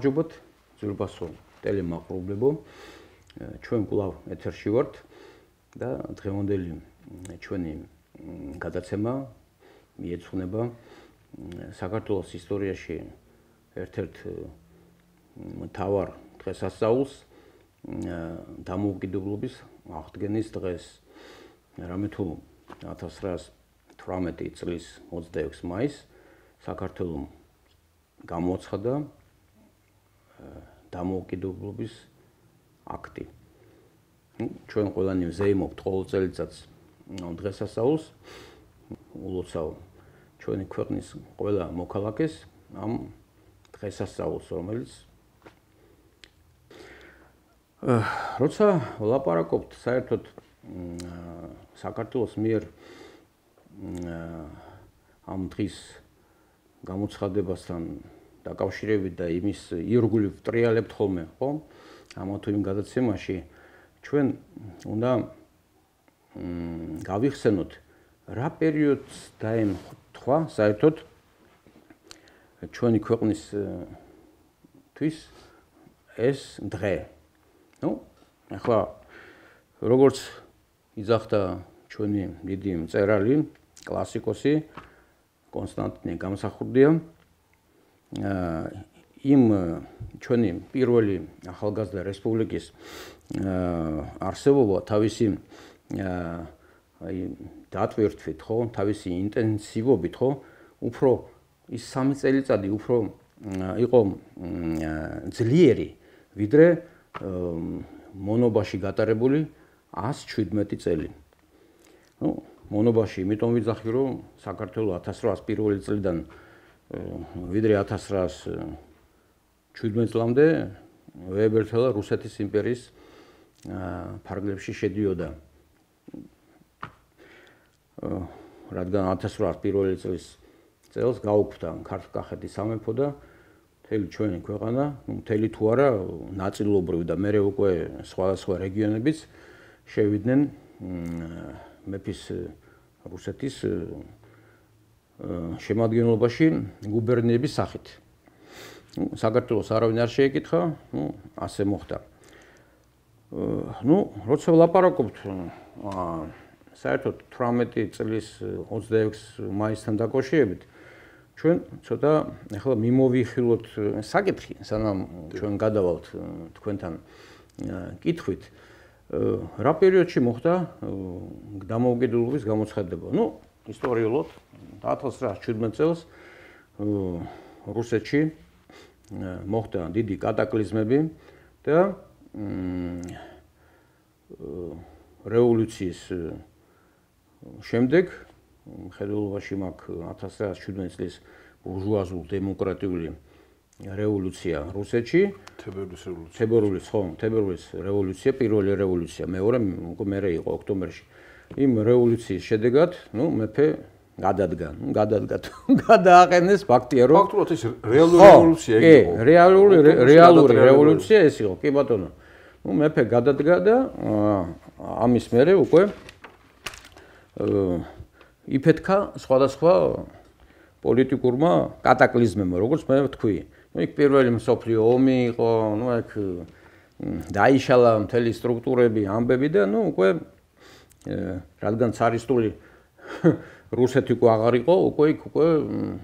გამარჯობათ, ძვირფასო ტელემაყურებლებო. ჩვენ კვლავ ეთერში ვართ და დღევანდელი ჩვენი გადაცემა მიეძღვნება საქართველოს ისტორიაში ერთ-ერთ მთავარ დღესასწაულს, დამოუკიდებლობის აღდგენის დღეს. რამე თუ 1918 წლის 26 მაისს საქართველოს გამოაცხადა დამოუკიდებლობის აქტი. ჩვენ ყველანი ვზეიმობთ ყოველ წელიწადს დღესასწაულს, ულოცავ ჩვენი ქვეყნის ყველა მოქალაქეს ამ დღესასწაულს, რომელიც როცა ვლაპარაკობთ საერთოდ საქართველოს მიერ ამ დღის გამოცხადებასთან დაკავშირებით და იმის ირგვლივ ვტრიალებთ ხოლმე, ხო? ამა თუ იმ გადაცემაში ჩვენ უნდა გავიხსენოთ რა პერიოდს დაემთხვა საერთოდ ჩვენი ქვეყნისთვის ეს დღე. ახლა როგორც იძახდა ჩვენი დიდი მწერალი, კლასიკოსი კონსტანტინე გამსახურდია, იმ ჩვენი პირველი ახალგაზრდა რესპუბლიკის არსებობა თავისი დატვირთვით, ხო, თავისი ინტენსივობით, ხო, უფრო ის 3 წელიწადი უფრო იყო ძლიერი, ვიდრე მონობაში გატარებული 117 წელი. მონობაში იმიტომ ვიძახი, რომ საქართველოს 1800 პირველი წლიდან ვიდრე 1917 წლამდე ვეებერთელა რუსეთის იმპერიის ფარგლებში შედიოდა. რადგან 1800 პირველი წელს გაუქმდა ქართლ-კახეთის სამეფო და მთელი ჩვენი ქვეყანა, მთელი თუ არა, ნაწილობრივ და მერე უკვე სხვადასხვა რეგიონებიც შევიდნენ მეფის რუსეთის შემადგენლობაში გუბერნიების სახით. საქართველოს არავინ არ შეეკითხა, ასე მოხდა. როცა ვლაპარაკობთ საერთოდ 18 წლის 26 მაისთან დაკავშირებით, ჩვენ ცოტა ახლა მიმოვიხილოთ საკითხი, სანამ ჩვენ გადავალთ თქვენთან კითხვით, რა პერიოდში მოხდა დამოუკიდებლობის გამოცხადება. ისტორიულად 1917 წელს რუსეთში მოხდა დიდი კატაკლიზმები და რევოლუციის შემდეგ მხედველობაში მაქვს 1917 წლის ბურჟუაზულ დემოკრატიული რევოლუცია რუსეთში, თებერვლის რევოლუცია, პირველი რევოლუცია, მეორე მერე იყო ოქტომბერში. იმ რევოლუციის შედეგად, მეფე გადააყენეს ფაქტია, რომ ფაქტურად ეს რეალური რევოლუცია იყო. რეალური რევოლუცია ეს იყო, კი ბატონო. მეფე გადადგა და ამის მერე უკვე იფეთქა სხვადასხვა პოლიტიკურმა კატაკლიზმებმა, როგორც მე ვთქვი. იქ პირველი მსოფლიო ომი იყო, აქ დაიშალა მთელი სტრუქტურები, ამბები და უკვე რადგან цаრისტული რუსეთი უკვე აღარ იყო, უკვე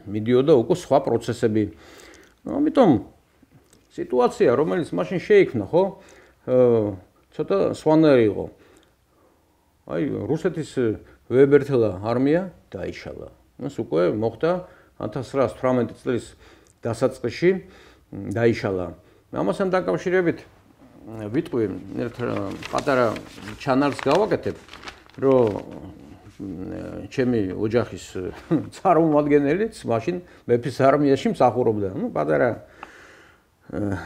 მიდიოდა უკვე სხვა პროცესები. ამიტომ სიტუაცია, რომელიც მაშინ შეიქმნა, ხო, ცოტა სხვანაირი იყო. რუსეთის ვეებერთელა არმია დაიშალა. ეს უკვე მოხდა 1918 წლის დასაწყისში დაიშალა. ამასთან დაკავშირებით ვიტყვი ერთ პატარა ჩანარს გავაკეთებ, რომ ჩემი ოჯახის წარმომადგენელიც მაშინ მეფის არმიაში მსახურობდა. პატარა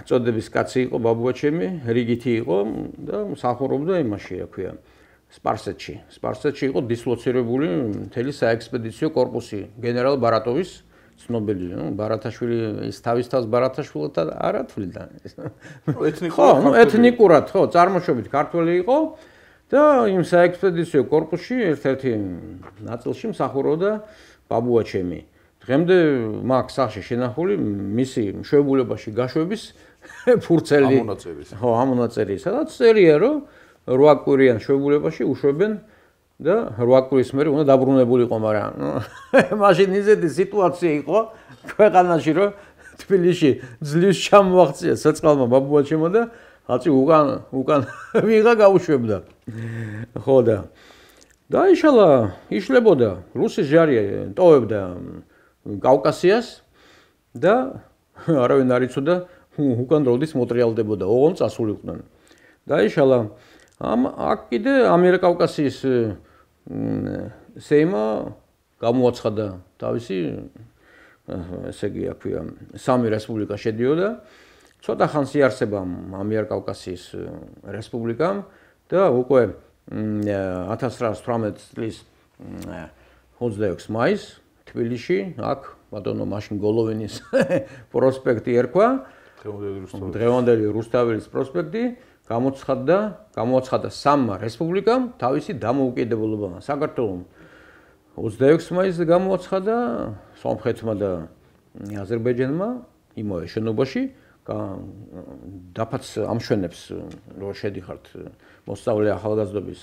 წოდების კაცი იყო ბაბუა ჩემი, რიგითი იყო და მსახურობდა იმაში, აქვია, სპარსეთში. სპარსეთში იყო დისლოცირებული მთელი საექსპედიციო კორპუსი გენერალ ბარატოვის, ცნობილი, ბარათაშვილი, ის თავის თავს ბარათაშვილად არ ათვლიდა. ეთნიკურად, ხო, წარმოშობით ქართველი იყო და იმ საექსპედიციო კორპუსში ერთ-ერთი ნაწილში მსახურობდა ბაბუა ჩემი. დღემდე მაქვს სახში შენახული მისი მშვენებულებაში გაშვების ფურცელი. ხო, ამონაწერი, სადაც წერია, რომ 8 კვირიან მშვენებულებაში უშვებენ და 8 კვირის მერე უნდა დაბრუნებულიყო, მაგრამ მაშინ ისეთი სიტუაცია იყო ქვეყანაში, რომ თბილისში ძლივს ჩამოაღწია საწყალმა ბაბუაჩემო და აწი უკან ვიღა გაუშვებდა. ხო და დაიშალა, იშლებოდა რუსის ჯარი ტოვებდა კავკასიას და არავინ არ იცოდა უკან როდის მოტრიალდებოდა, ოღონდ წასულიყვნენ. დაიშალა აქ კიდე ამიერკავკასიის სეიმა გამოაცხადა თავისი ესე იგი აქ ქვია სამი რესპუბლიკა შედიოდა. ცოტა ხანს იარსება ამიერკავკასიის რესპუბლიკამ და უკვე 1918 წლის 26 მაისს თბილისში აქ ბატონო მაშინ გოლოვინის პროსპექტი ერქვა, დღევანდელი რუსთაველის პროსპექტი, გამოაცხადა სამმა რესპუბლიკამ თავისი დამოუკიდებლობა. საქართველოს 26 მაისს გამოაცხადა სომხეთმა და აზერბაიჯანმა იმავე შენობაში დაფაც ამშვენებს რომ შედიხართ მოსწავლე ახალგაზრდობის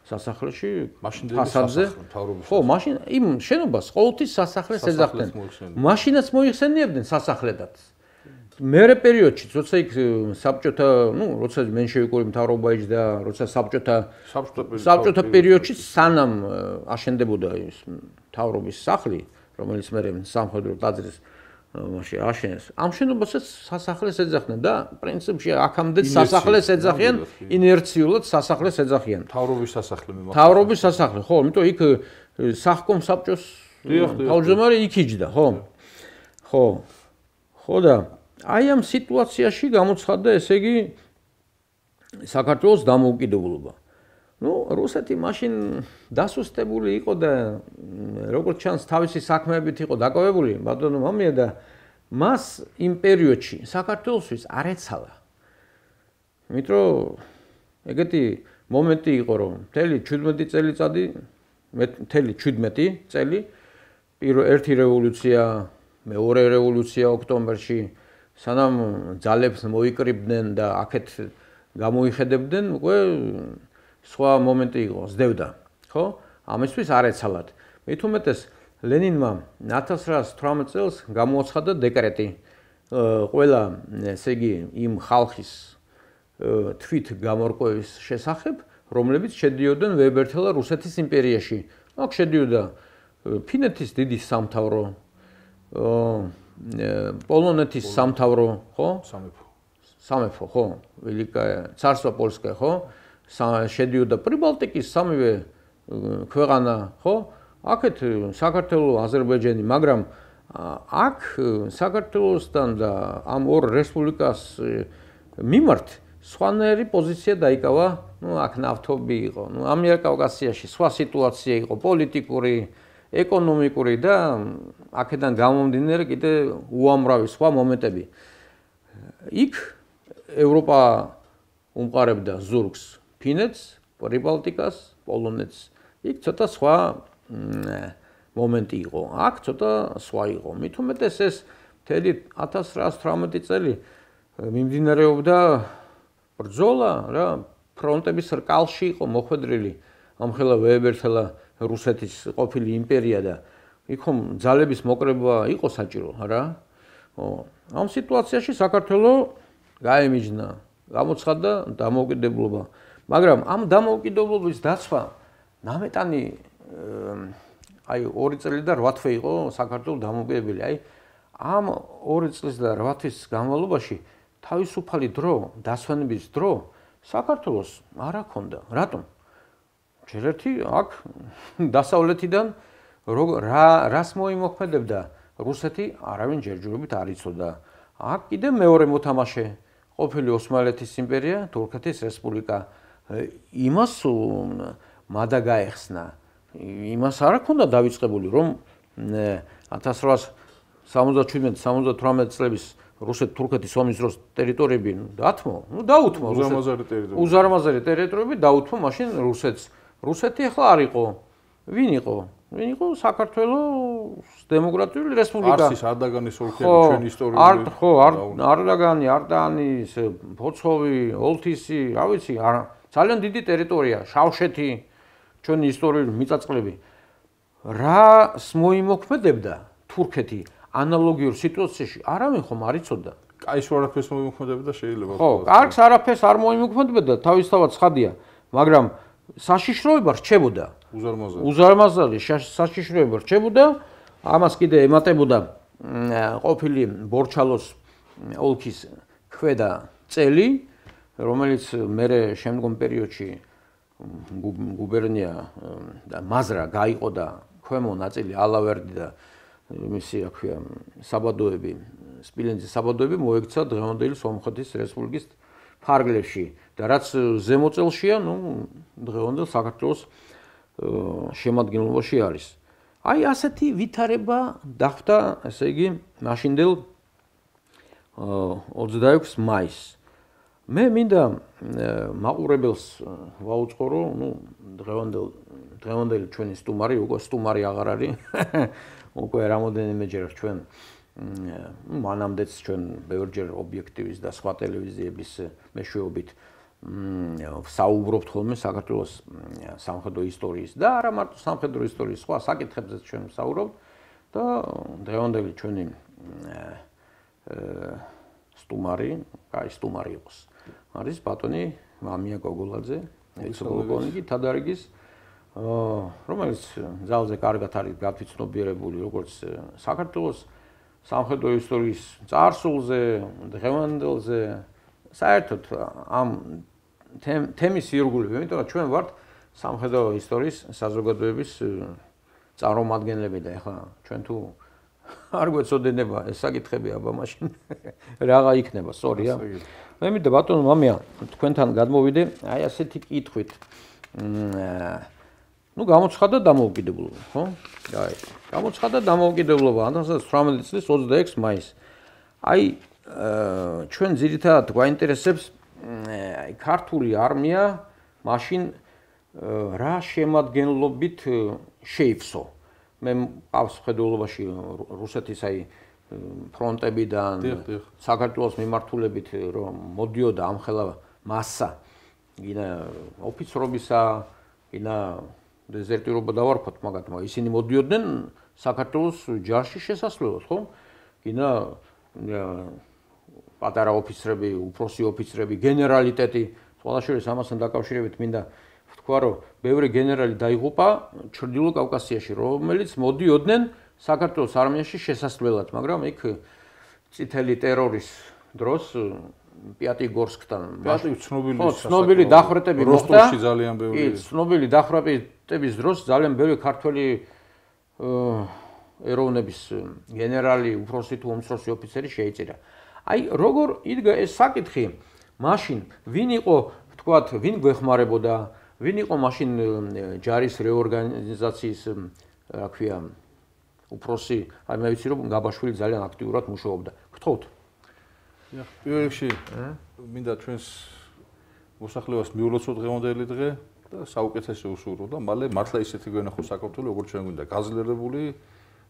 სასახლეში ფასადზე. ხო, მაშინ იმ შენობას ყოველთვის სასახლეს ეძახდნენ. მაშინაც მოიხსენიებდნენ სასახლედად. მერე პერიოდში, როცა იქ საბჭოთა, როცა მენშევიკური მთავრობა იჯდა, როცა საბჭოთა პერიოდში სანამ აშენდებოდა ის მთავრობის სახლი, რომელიც მერე სამხედრო ტაძრის აშენეს. ამ შენობასაც სასახლეს ეძახდნენ და პრინციპში აქამდე სასახლეს ეძახიან, ინერციულად სასახლეს ეძახიან. მთავრობის სასახლე მე მთავრობის სასახლე, ხო, იმიტომ იქ სახკომ საბჭოს თავმჯდომარე იქ იჯდა, ხო? ხო და აი ამ სიტუაციაში გამოცხადდა ესე იგი საქართველოს დამოუკიდებლობა. რუსეთი მაშინ დასუსტებული იყო და როგორც ჩანს თავისი საქმეებით იყო დაკავებული ბატონო მამია და მას იმ პერიოდში საქართველოსთვის არ ეცალა. იმიტომ ეგეთი მომენტი იყო რომ მთელი 17 წელიწადი მთელი 17 წელი ერთი რევოლუცია, მეორე რევოლუცია ოქტომბერში სანამ ძალებს მოიკრიბდნენ და აქეთ გამოიხედებდნენ უკვე სხვა მომენტი იყო, ზდევდა, ხო? ამისთვის არ ეცალათ. მით უმეტეს ლენინმა 1918 წელს გამოაცხადა დეკრეტი ყველა ესე იგი იმ ხალხის თვით გამორკვევის შესახებ, რომლებიც შედიოდნენ ვებერთელა რუსეთის იმპერიაში. აქ შედიოდა ფინეთის დიდი სამთავრო, პოლონეთის სამთავრო, ხო? სამეფო, ხო? ველიკაია царство польское, ხო? შედიოდა პრიბალტიკის სამივე ქვეყანა, ხო? აქეთ საქართველოს, აზერბაიჯანი, მაგრამ აქ საქართველოსთან და ამ ორ რესპუბლიკას მიმართ სხვანაირი პოზიცია დაიკავა, აქ ნავთობი იყო, ამიერკავკასიაში სხვა სიტუაცია იყო, პოლიტიკური, ეკონომიკური და აქედან გამომდინარე კიდე უამრავი სხვა მომენტები. იქ ევროპა უმყარებდა ზურგს ფინეთს, პრიბალტიკას, პოლონეთს. იქ ცოტა სხვა მომენტი იყო. აქ ცოტა სხვა იყო. მით უმეტეს ეს მთელი 1918 წელი მიმდინარეობდა ბრძოლა რა ფრონტების რკალში იყო მოხვედრილი ამხელა ვეებერთელა რუსეთის ყოფილი იმპერია და იქ ხომ ძალების მოკრება იყო საჭირო, რა? ამ სიტუაციაში საქართველოს გაემიჯნა, გამოცხადდა დამოუკიდებლობა. მაგრამ ამ დამოუკიდებლობის დაცვა ნამეტანი აი 2 წელი და 8 თვე იყო საქართველოს დამოუკიდებელი. აი ამ 2 წლის და 8 თვის განმავლობაში თავისუფალი დრო, დასვენების დრო საქართველოს არ აქონდა. რატომ? ჯერ ერთი აქ დასავლეთიდან რას მოიმოქმედებდა რუსეთი არავინ ჯერჯერობით არ იცოდა. აქ კიდე მეორე მოთამაშე ყოფილი ოსმალეთის იმპერია, თურქეთის რესპუბლიკა იმას მადა გაეხსნა. იმას არ ჰქონდა დავიწყებული რომ 1877-78 წლების რუსეთ-თურქეთის ომის დროს ტერიტორიები დაუთმო, უზარმაზარი ტერიტორიები დაუთმო მაშინ რუსეთს. რუსეთი ახლა არ იყო. ვინ იყო? ვინ იყო საქართველოს დემოკრატიული რესპუბლიკა. არსის არდაგანის ოლქები ჩვენი ისტორიული. ხო, არდაგანი, არდანის, ფოცხოვი, ოლთისი, რა ვიცი, ძალიან დიდი ტერიტორია, შავშეთი, ჩვენი ისტორიული მიწაწყლები. რას მოიმოქმედებდა თურქეთი ანალოგიურ სიტუაციაში? არავინ ხომ არ იცოდა. კაის არაფერს მოიმოქმედებდა შეიძლება. ხო, კარგს არაფერს არ მოიმოქმედებდა, თავისთავად ცხადია, მაგრამ საშიშროება რჩებოდა. უზარმაზარი საშიშროება რჩებოდა. ამას კიდე ემატებოდა ყოფილი ბორჩალოს ოლქის ქვედა წელი, რომელიც მერე შემდგომ პერიოდში გუბერნია და მაზრა გაიყო და ქვემო ნაწილი ალავერდი და მისი რა ქვია საბადოები, სპილენძის საბადოები მოექცა დღევანდელი სომხეთის რესპუბლიკის ფარგლებში და რაც ზემო წელშია, დღევანდელ საქართველოს შემადგენლობაში არის. აი ასეთი ვითარება დახვდა, ესე იგი, მაშინდელ 26 მაისს. მე მინდა მაყურებელს ვაუწყო, დღევანდელი ჩვენი სტუმარი, უკვე სტუმარი აღარ არის. უკვე რამოდენიმეჯერ ჩვენ მანამდეც ჩვენ ბევრჯერ ობიექტივის და სხვა ტელევიზიების მეშვეობით საუბრობთ ხოლმე საქართველოს სამხედრო ისტორიის და არა მარტო სამხედრო ისტორიის სხვა საკითხებზეც ჩვენ ვსაუბრობთ და დღევანდელი ჩვენი სტუმარი, კაი სტუმარი იყოს. არის ბატონი მამია გოგოლაძე, ექს-პოლკოვნიკი თადარიგის, რომელიც ძალზე კარგად არის გათვითცნობიერებული როგორც საქართველოს სამხედრო ისტორიის წარსულზე, დღევანდელზე, საერთოდ ამ თემის ირგვლივ, იმიტომ რომ ჩვენ ვართ სამხედრო ისტორიის საზოგადოების წარმომადგენლები და ეხლა ჩვენ თუ არ გვეცოდინება ეს საკითხები აბა მაშინ რაღა იქნება, სწორია. მე მინდა ბატონო მამია თქვენთან გადმოვიდე აი ასეთი კითხვით. გამოცხადა დამოუკიდებლობა, ხო? აი, გამოცხადა დამოუკიდებლობა 1918 წლის 26 მაისს. აი, ჩვენ ძირითადად გვაინტერესებს აი ქართული არმია მაშინ რა შემადგენლობით შეიფსო. მე მყავს ხედულობაში რუსეთის აი ფრონტებიდან საქართველოს მიმართულებით რომ მოდიოდა ამხელა მასა გინა ოფიცრობისა, გინა დეზერტირობა დავარქვათ მაგათ, ისინი მოდიოდნენ საქართველოს ჯარში შესასვლელად, ხო? გინა პატარა ოფიცრები, უფროსი ოფიცრები, გენერალიტეტი, ყველაშორის ამასთან დაკავშირებით მინდა ვთქვა, რომ ბევრი გენერალი დაიღუპა ჩრდილო კავკასიაში, რომელიც მოდიოდნენ საქართველოს არმიაში შესასვლელად, მაგრამ იქ წითელი ტერორის დროს პიატიგორსკთან ცნობილი დახვრეტები მოხდა. ცნობილი დახვრეტების დროს ძალიან ბევრი ქართველი ეროვნების გენერალი, უფროსი თუ უმცროსი ოფიცერი შეიწირა. აი, როგორ იდგა ეს საკითხი? მაშინ ვინ იყო, ვთქვათ, ვინ გვეხმარებოდა, ვინ იყო მაშინ ჯარის რეორგანიზაციის, რა ქვია, უფროსი, აი მე ვიცი რომ გაბაშვილი ძალიან აქტიურად მუშაობდა. გთხოვთ. პირველ რიგში მინდა ჩვენს მოსახლეობას მიულოცო დღევანდელი დღე და საუკეთესო უსურვო და მალე მართლა ისეთი გვენახო საქართველოს, როგორც ჩვენ გვინდა, გაძლიერებული,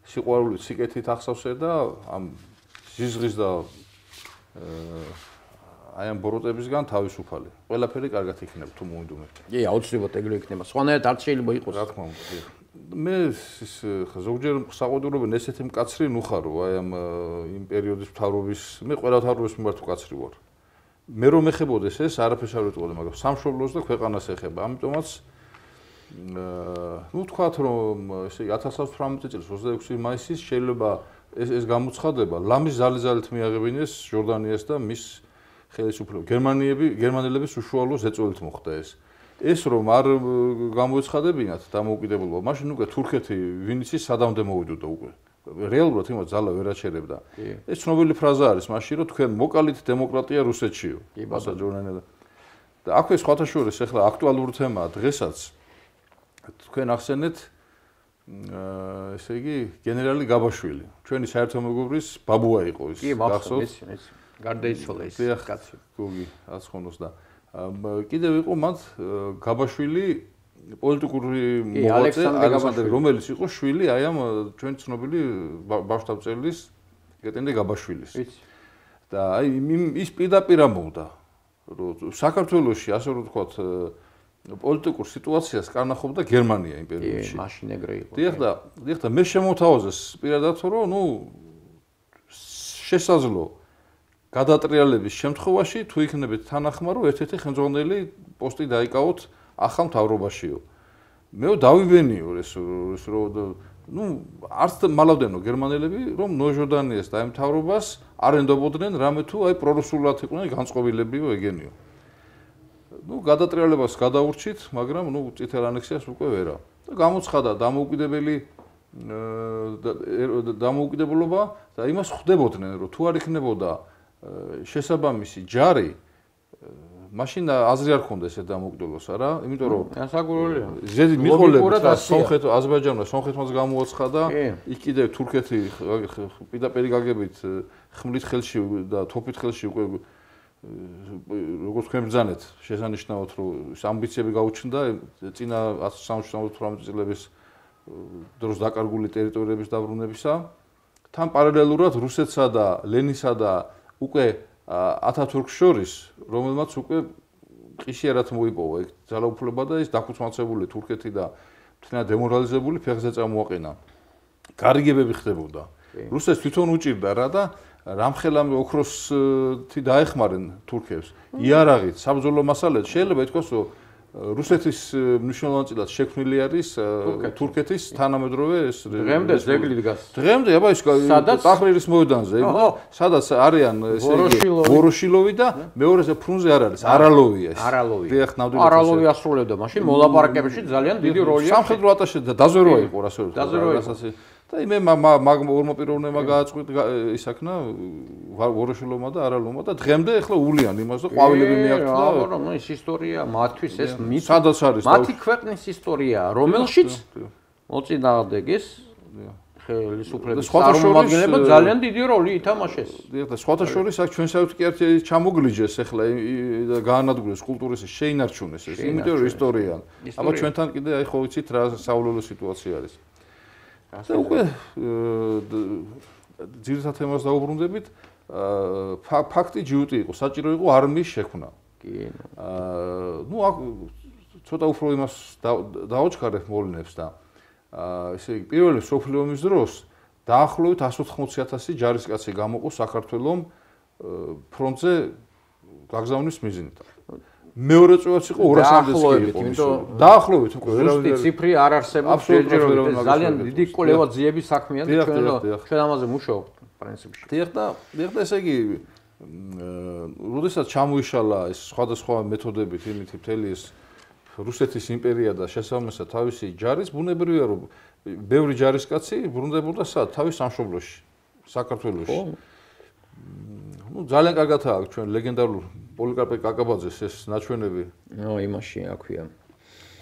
სიყვარულით, სიკეთით ახსავსე და ამ ზიზღის და აი ამ ბოროტებისგან თავისუფალი. ყველაფერი კარგად იქნება თუ მოინდომეთ. კი, აუცილებლად ეგრე იქნება. სხვანაირად არ შეიძლება იყოს. რა თქმა უნდა. მე ზოგჯერ საყოველთაოდ ესეთი მკაცრი ნუხარო აი ამ იმ პერიოდის მთავრობის, მე ყველა მთავრობის მიმართ მკაცრი ვარ. მე რომ ეხებოდეს ეს არაფერს არ ვიტყოდი, მაგრამ სამშობლოს და ქვეყანას ეხება. ამიტომაც ვთქვათ რომ ესე 1918 წლის 26 მაისის შეიძლება ეს გამოცხადება ლამის ზალიზალით მიაღებინეს ჟორდანიას და მის ხელისუფლებას. გერმანელების უშუალო ზეწოლით მოხდა ეს. ეს რომ არ გამოეცხადებინათ დამოუკიდებლობა, მაშინ უკვე თურქეთი ვინ იცის სადამდე მოვიდოდა უკვე. რეალურად იმას ძალა ვერ აჩერებდა. ეს ცნობილი ფრაზა არის მაშინ რომ თქვენ მოკალით დემოკრატია რუსეთშიო. მასაჯორნენა. და აქვე სხვათა შორის ახლა აქტუალური თემაა დღესაც. თქვენ ახსენეთ ესე იგი გენერალი გაბაშვილი. ჩვენი საერთო მეგობრის ბაბუა იყო ის. გახსოვთ? გარდაიცვალა ის კაცი. გოგი აცხონოს და კიდევ იყო მათ გაბაშვილი პოლიტიკური მოღვაწე ალექსანდრე რომელიც იყო შვილი აი ამ ჩვენ ცნობილი ბავშვთაბჭელის გეტენდე გაბაშვილის. და აი ის პირდაპირ ამბობდა რომ საქართველოში ასე რომ ვთქვათ პოლიტიკურ სიტუაციას კარნახობდა გერმანია იმ პერიოდში. მაშინ ეგრე იყო. დიახ და მე შემოთავაზეს პირადად რომ შესაძლო გადატრიალების შემთხვევაში თუ იქნებით თანახმა რომ ერთ-ერთი ხელმძღვანელი პოსტი დაიკავოთ ახალ მთავრობაშიო. მე დავიბენიო ეს რომ არც მალავდენო გერმანელები რომ ნოჟოდანიას და იმ მთავრობას არ ენდობოდნენ რამე თუ აი პრორუსულად იყვნენ განწყობილებიო ეგენიო. გადატრიალებას გადაურჩით, მაგრამ წითელ ანექსიას უკვე ვერა. და გამოცხადა დამოუკიდებლობა და იმას ხვდებოდნენ რომ თუ არ იქნებოდა შესაბამისი ჯარი მაშინ აზრი არ ქონდა ესე დამოუკიდებლობას არა, იმიტომ რომ ასაგურულია. ზედი მიყოლებდა სომხეთ აზერბაიჯანმა სომხეთმაც გამოაცხადა, იქ კიდე თურქეთი პირდაპირ გაგებით ხმლით ხელში და თოფით ხელში უკვე როგორც თქვენ ბრძანეთ შესანიშნავად რომ ამბიციები გაუჩნდა წინა 1978 წლების დროს დაკარგული ტერიტორიების დაბრუნებისა. თან პარალელურად რუსეთსა და ლენინსა და უკვე ათათურქს შორის, რომელმაც უკვე ყიშიერად მოიპოვა ეგ ძალაუფლება და ის დაქუცმაცებული თურქეთი და მთლიანად დემორალიზებული ფეხზე წამოაყენა. გარიგებები ხდებოდა. რუსეთს თვითონ უჭირდა რა და რამხელა ოქროსთი დაეხმარენ თურქებს. იარაღით, საბრძოლო მასალით შეიძლება ითქვას, რომ რუსეთის მნიშვნელოვნად შექმნილი არის თურქეთის თანამედროვე ეს დღემდე ზეგლი დგას. დღემდე აბა ის ტაჰრირის მოედანზე, სადაც არიან ესე იგი ვოროშილოვი და მეორეზე ფრუნზე არ არის, არალოვია ეს. არალოვი ასრულებდა მაშინ მოლაპარაკებებში ძალიან დიდი როლია. სამხედრო ატაშე და დაზვერვა იყო ასე რომ. და იმე ორმოპიროვნებმა გააწყვიტ ისაქნა ვოროშილოვმა და არალოვმა და დღემდე ახლა ულიან იმას და ყვავილები მიაქვს და რომ ის ისტორია მათთვის ეს სადაც არის მათი ქვეყნის ისტორია რომელშიც მოწინააღმდეგეს ხელისუფლების წარმომადგენლებმა ძალიან დიდი როლი ითამაშეს. და სხვათა შორის აქ ჩვენსავით კი ერთი ჩამოგლიჯეს ახლა და გაანადგურეს კულტურის შეინარჩუნეს ეს იმიტომ რომ ისტორია. აბა ჩვენთან კიდე აი ხო ვიცით რა საულელო სიტუაცია არის. და უკვე ძირითად თემას დაუბრუნდებით, ფაქტი ჯიუტი იყო, საჭირო იყო არმიის შექმნა. კი. აქ ცოტა უფრო იმას დაოჩქარებ მოვლენებს და ესე იგი პირველი მსოფლიო ომის დროს დაახლოებით 180,000 ჯარისკაცი გამოყო საქართველოს ფრონტზე გაგზავნის მიზნით. მეორე წევაც იყო 200-მდე იყო. დაახლოებით უკვე ზუსტი ციფრი არ არსებობს ჯერჯერობით. ძალიან დიდი კვლევა-ძიების საქმეა და ჩვენ ამაზე მუშაობთ პრინციპში. დიახ და ესე იგი როდესაც ჩამოიშალა ეს სხვადასხვა მეთოდებით იმით მთელი ეს რუსეთის იმპერია და შესაბამისად თავისი ჯარის ბუნებრივია რომ ბევრი ჯარისკაცი ბრუნდებოდა თავის სამშობლოში საქართველოში. ძალიან კარგადაა აქ ჩვენ ლეგენდარულ პოლიკარპე კაკაბაძეს ეს ნაჩვენები. იმაში აქვია.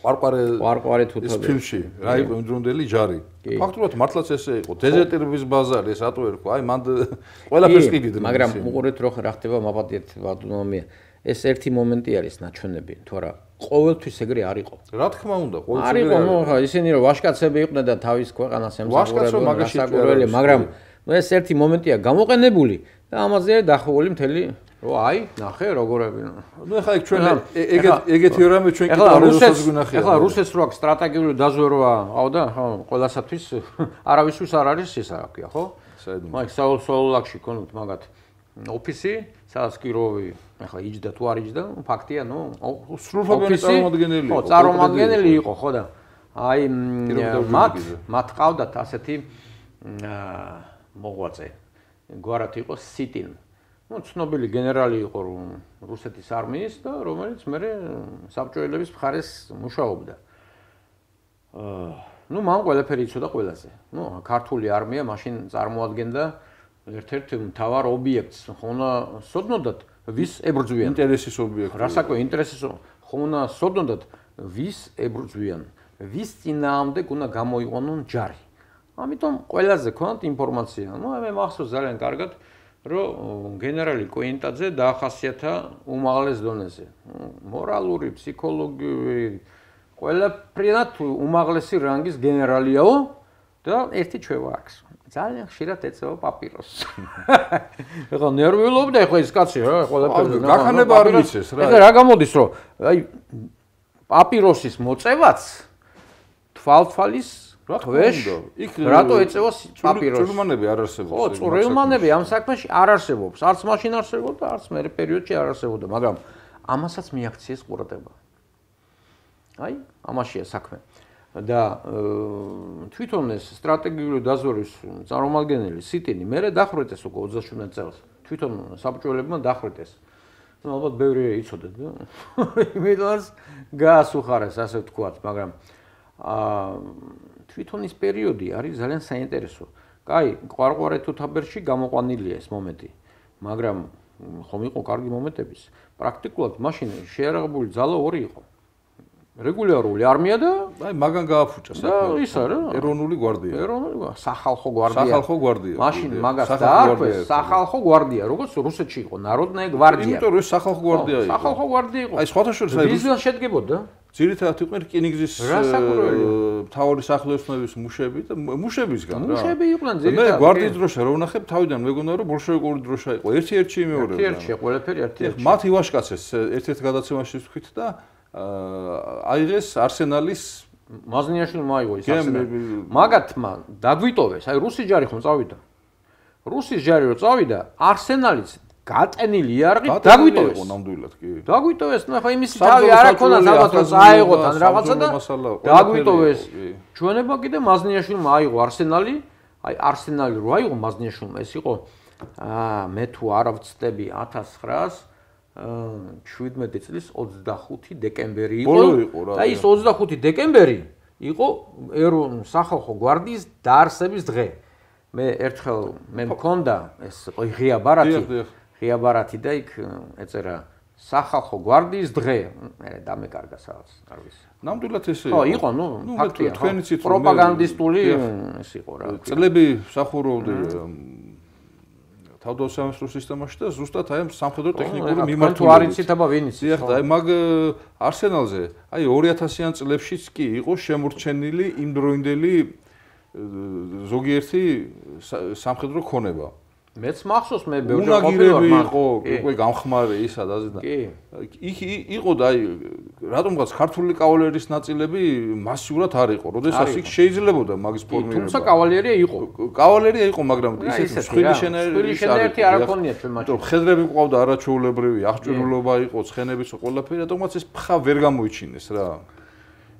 ყვარყვარე თუთაბე. ეს ფილმში რა იყო იმდროინდელი ჯარი. ფაქტობრივად მართლაც ესე იყო. დეზერტირების ბაზარი ეს ატო ერქვა. აი მანდ ყველაფერს კიდე. მაგრამ უყურეთ რა ხდება მაპატიეთ ავტონომია. ეს ერთი მომენტი არის ნაჩვენები, თუ არა ყოველთვის ეგრე არ იყო. რა თქმა უნდა, ყოველთვის არ იყო, ისინი რომ ვაშკაცები იყვნენ და თავის ქვეყანას ემსახურებდნენ, გასაგურველი, მაგრამ ეს ერთი მომენტია გამოყენებული და ამაზე დახვეული მთელი აი, ნახე როგორები. ეხლა იქ ჩვენ ეგეთი რამე ჩვენ კიდევ რუსეთს გვინახია. ეხლა რუსეთს რო აქვს სტრატეგიული დაზვერვა, ყავდა, ხო, ყველასათვის არავისთვის არ არის ისა აქვია, ხო? მაიქ საოლოლაკში ქონდათ მაგათ ოფისი, სადაც კიროვი ეხლა იჯდა თუ არ იჯდა, ფაქტია, სრულფაბიანი წარმომადგენელი იყო. ხო, წარმომადგენელი იყო, ხო და აი მათ ყავდათ ასეთი მოღვაწე. გვარად იყო სიტინ. ცნობილი გენერალი იყო რუსეთის არმიის და რომელიც მერე საბჭოელების მხარეს მუშაობდა. მან ყველაფერი იცოდა ყველაზე. ქართული არმია მაშინ წარმოადგენდა ერთ-ერთ მთავარ ობიექტს. ხონა სოდნოდათ ვის ებრძვიან ინტერესის ობიექტი. რასაკვირველია ინტერესის ხონა სოდნოდათ ვის ებრძვიან. ვის წინააღმდეგ უნდა გამოიყვანონ ჯარი. ამიტომ ყველაზე ქონდათ ინფორმაცია. მე მახსოვს ძალიან კარგად რომ გენერალი კოინტაძე დაახასიათა უმაღლეს დონეზე. მორალური, ფსიქოლოგიური, ყველაფრიანად უმაღლესი რანგის გენერალიაო და ერთი ჩვევა აქვს. ძალიან ხშირად ეწევა პაპიროსს. ეხლა ნერვიულობდა ეხლა ის კაცი რა, ყველაფერზე გაქანება არ მიცეს რა. ეხლა რა გამოდის რომ აი პაპიროსის მოწევაც თვალთვალის თვეშ რატო ეწევა პაპიროსს? წვრილმანები არ არსებობს. ხო, წვრილმანები ამ საქმეში არ არსებობს. არც მაშინ არსებობდა, არც მერე პერიოდში არ არსებობდა, მაგრამ ამასაც მიაქციეს ყურადღება. აი, ამაშია საქმე. და თვითონ ეს სტრატეგიული დაზვერვის წარმომადგენელი სიტინი მერე დახვრიტეს უკვე 27 წელს. თვითონ საბჭოელებმა დახვრიტეს. ну ალბათ ბევრი იცოდეთ და იმედოს გაასუხარეს ასე ვთქვათ, მაგრამ თვითონ ის პერიოდი არის ძალიან საინტერესო. კაი, ყვარყვარე თუთაბერში გამოყვანილია ეს მომენტი, მაგრამ ხომ იყო კარგი მომენტებიც. პრაქტიკულად მაშინ შეარაღებული ძალა ორი იყო. რეგულარული არმია და აი მაგან გააფუჭა საქმე. ისა რა? ეროვნული გვარდია. ეროვნული სახალხო გვარდია. სახალხო გვარდია. მაშინ მაგას დაარქვეს სახალხო გვარდია, როგორც რუსეთში იყო ნაროდნაი გვარდია. იმიტომ რომ ეს სახალხო გვარდია იყო. სახალხო გვარდია იყო. აი სხვათა შორის აი ვიზიდან შედგებოდა? ძირითადად იყვნენ რკინიგზის მთავარი სახელოსნოების მუშები და მუშებისგან რა. მუშები იყვნენ ძირითადად. მე გვარდიის დროშა რო ვნახებ, თავიდან მეგონა რომ ბოლშევიკური დროშა იყო. ერთ-ერთი იმეორებდა. ერთ-ერთი ყველაფერი ერთ-ერთი. მათ ივაშკაცეს ერთ-ერთ გადაცემაში ვთქვით და აიღეს არსენალის მაზნიაშვილმა აიღო ის არსენალი. მაგათმა დაგვიტოვეს, აი რუსის ჯარი ხომ წავიდა. რუსის ჯარი რო წავიდა, არსენალიც გატენილი იარაღით დაგვიტოვეს. ნამდვილად კი. დაგვიტოვეს, ნუ ახლა იმისი თავი არ აქონას ალბათ რომ წაეღოთ ან რაღაცა და დაგვიტოვეს. ჩვენება კიდე მაზნიაშვილმა აიღო არსენალი, აი არსენალი რო აიღო მაზნიაშვილმა, ეს იყო მე თუ არ ვცდები 1917 წლის 25 დეკემბერი იყო. და ის 25 დეკემბერი იყო სახალხო გვარდიის დაარსების დღე. მე ერთხელ მე მქონდა ეს ღია ბარათი და იქ ეწერა სახალხო გვარდიის დღე. მე დამეკარგა სადაც არ ვიცი. ნამდვილად ესე იყო. ხო, იყო, ნუ ფაქტია. პროპაგანდისტული ეს იყო რა. წლები მსახურობდი თავდაცვის სისტემაში და ზუსტად აი ამ სამხედრო ტექნიკური მიმართულებით. თუ არ იცით აბა ვინ იცის? დიახ, და აი მაგ არსენალზე აი 2000-იან წლებშიც კი იყო შემორჩენილი იმდროინდელი ზოგიერთი სამხედრო ქონება. მეც მახსოვს მე ბევრი უნაგირები იყო, უკვე გამხმარე ისა და ასე და. იქ იყო და აი რატომღაც ქართული კავალერიის ნაწილები მასიურად არ იყო. როდესაც იქ შეიძლებოდა მაგის ფორმირება. თუმცა კავალერია იყო. კავალერია იყო, მაგრამ ისეთი სხვილი შენერეთი არ აქონია ჩვენ მაშინ. ხედრები ყავდა არაჩვეულებრივი, აღჭურვილობა იყო, ცხენების ყველაფერი, რატომღაც ეს ფხა ვერ გამოიჩინეს რა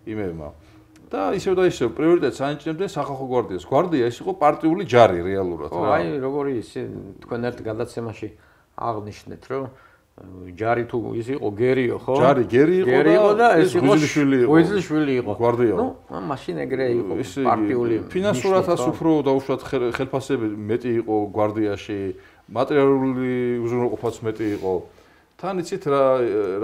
იმებმა. და ისევ და ისევ პრიორიტეტს ანიჭებდნენ სახალხო გვარდიას. გვარდია ის იყო პარტიული ჯარი რეალურად რა. აი როგორი ისე თქვენ ერთ გადაცემაში აღნიშნეთ რომ ჯარი თუ ის იყო გერიო ხო? ჯარი გერი იყო და ეს ღვიძლიშვილი იყო. გვარდია. ნუ მაშინ ეგრე იყო პარტიული. ფინანსურათაც უფრო დაუშვათ ხელფასები მეტი იყო გვარდიაში, მატერიალური უზრუნველყოფაც მეტი იყო. თან იცით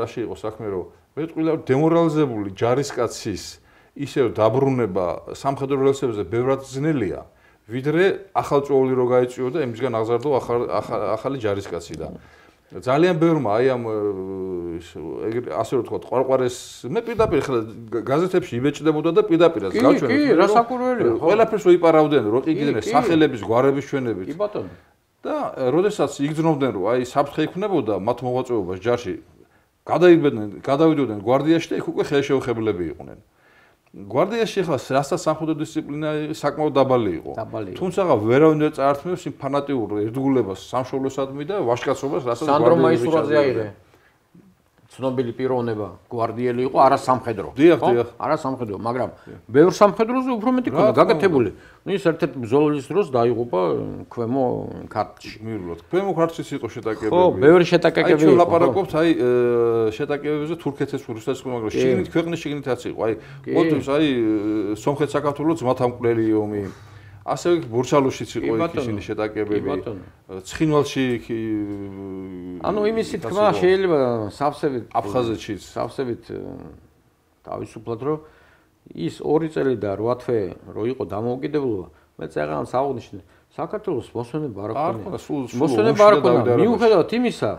რაში იყო საქმე რომ მე ტყუილა დემორალიზებული ჯარისკაცის ისევ დაბრუნება სამხედრო რელსებზე ბევრად ძნელია, ვიდრე ახალწვეული რო გაიწვიო და იმისგან აღზარდო ახალი ჯარისკაცი და ძალიან ბევრმა აი ამ ასე რომ ვთქვათ, ყვარყვარეს მე პირდაპირ ხლა გაზეთებში იბეჭდებოდა და პირდაპირაც გაჩვენე. კი, რა საკურველია. ყველაფერს რო იპარავდნენ, რო ყიდდნენ სახელების, გვარების ჩვენებით. კი ბატონო. და როდესაც იგრძნობდნენ რომ აი საფრთხე იქნებოდა მათ მოღვაწეობას ჯარში, გადავიდოდნენ გვარდიაში და იქ უკვე ხელშეუხებლები იყვნენ. გვარდიაში ახლა რასაც სამხედრო დისციპლინა საკმაოდ დაბალი იყო. თუმცა ვერავინ ვერ წაართმევს იმ ფანატიურ ერთგულებას სამშობლოსადმი და ვაჟკაცობას, რასაც სანდრო მაისურაძე აიღე. ცნობილი პიროვნება გვარდიელი იყო, არა სამხედრო. დიახ. არა სამხედრო, მაგრამ ბევრ სამხედროზე უფრო მეტი ქონდა გაკეთებული. ნუ ის ერთ-ერთ ბრძოლის დროს დაიღუპა ქვემო ქართლში. მიულოთ. ქვემო ქართლშიც იყო შეტაკებები. ხო, ბევრი შეტაკებები იყო. აი, ლაპარაკობთ აი შეტაკებებზე თურქეთს რუსეთს, მაგრამ შიგნით ქვეყნის შიგნითაც იყო. აი, მოთხოვს აი სომხეთ საქართველოს ძმათამკვლელი ომი. ასევე ბურჩალოშიც იყო იქ ისინი შეტაკებები. ცხინვალში იქ ანუ იმისი თქმა შეიძლება სავსებით აფხაზეთშიც სავსებით თავისუფლად რომ ის 2 წელი და 8 თვე რო იყო დამოუკიდებლობა, მე წეგანს აღნიშნე საქართველოს მოსვენება არ ქონია. მოსვენება არ ქონია. მიუხედავად იმისა,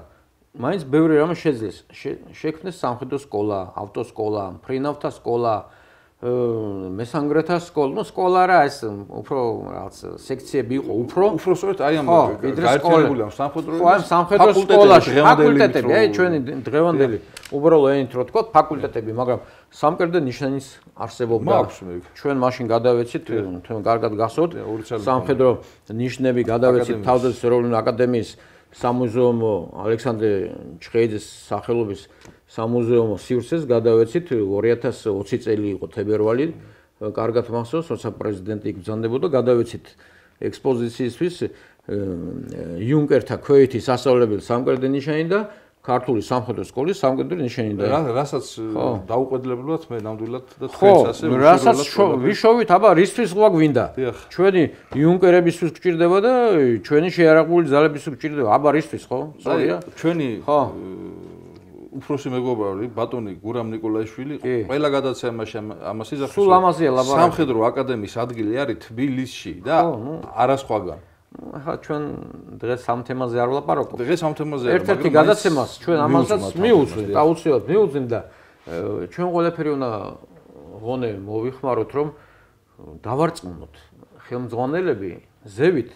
მაინც ბევრი რამე შეძლეს. შექმნეს სამხედრო სკოლა, ავტოსკოლა, ფრინავთა სკოლა, მესანგრეთა სკოლა, ну სკოლა რა ეს უფრო რაღაც სექციები იყო, უფრო სწორედ აი ამ გაერთიანებული ამ სამხედრო სამხედრო სკოლაში ფაკულტეტები, აი ჩვენი დღევანდელი უბრალო ენით რო თქვა ფაკულტეტები, მაგრამ სამკერდე ნიშნის არსებობდა. ჩვენ მაშინ გადავეცით, თქვენ კარგად გახსოვთ, სამხედრო ნიშნები გადავეცით თავდაცვის ეროვნული აკადემიის სამუზეუმო ალექსანდრე ჩხეიძის სახელობის სამუზეუმო სივრცეს გადავეცით 2020 წელი იყო თებერვალი, კარგად მახსოვს, როცა პრეზიდენტი იქ ბრძანდებოდა, გადავეცით ექსპოზიციისთვის იუნკერთა ქვეითი სასწავლებელი სამკერდე ნიშანი და ქართული სამხედრო სკოლის სამკერდე ნიშანი და რასაც დაუყედებლად მე ნამდვილად და თქვენს ასე რასაც ვიშოვით, აბა რისთვის ყვა გვინდა? ჩვენი იუნკერებისთვის გჭირდება და ჩვენი შეიარაღებული ძალებისთვის გჭირდება. აბა რისთვის ხო? სწორია? ჩვენი უფროსი მეგობარი ბატონი გურამ ნიკოლაიშვილი ყველა გადაცემაში ამას იძახის. სულ ამაზეა ლაპარაკი. სამხედრო აკადემიის ადგილი არის თბილისში და არა სხვაგან. ახლა ჩვენ დღეს ამ თემაზე არ ვლაპარაკობ. დღეს ამ თემაზე ერთ-ერთი გადაცემას ჩვენ ამასაც მივუძვით, აუცილებლად მივუძვით და ჩვენ ყველაფერი უნდა ღონე მოვიხმაროთ, რომ დავარწმუნოთ ხელმძღვანელები ზევით,